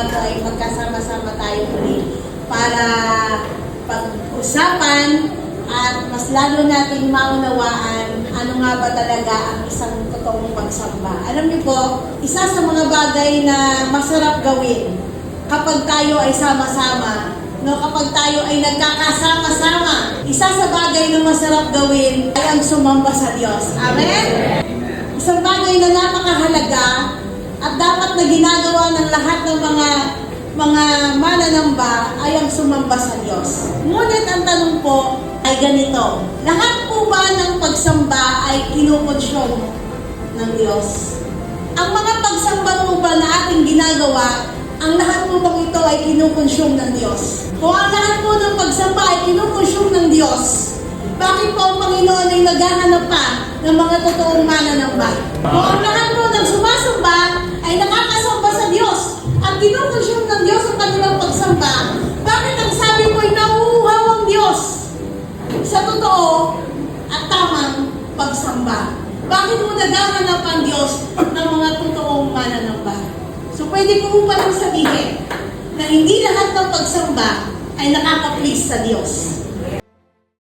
nga po ay magkasama-sama tayo ulit para pag-usapan at mas lalo nating maunawaan ano nga ba talaga ang isang totoong pagsamba. Alam niyo po, isa sa mga bagay na masarap gawin kapag tayo ay sama-sama, no, kapag tayo ay nagkakasama-sama, isa sa bagay na masarap gawin ay ang sumamba sa Diyos. Amen? Isang bagay na napakahalaga at dapat na ginagawa ng lahat ng mga mananamba ay ang sumamba sa Diyos. Ngunit ang tanong po ay ganito, lahat po ba ng pagsamba ay kinukonsyon ng Diyos? Ang mga pagsamba po ba na ating ginagawa, ang lahat po bang ito ay kinukonsyon ng Diyos? Kung ang lahat po ng pagsamba ay kinukonsyon ng Diyos, bakit po ang Panginoon ay naghahanap pa ng mga totoong mananamba? Kung ang lahat po ng sumasamba ay nakakasamba sa Diyos at kinukonsyon ng Diyos ang kanilang pagsamba, bakit ang sabi po ay nauuhaw ang Diyos sa totoo at tamang pagsamba? Bakit mo naghahanap ang Diyos ng mga totoong mananamba? So pwede po palang sabihin na hindi lahat ng pagsamba ay nakaka-please sa Diyos.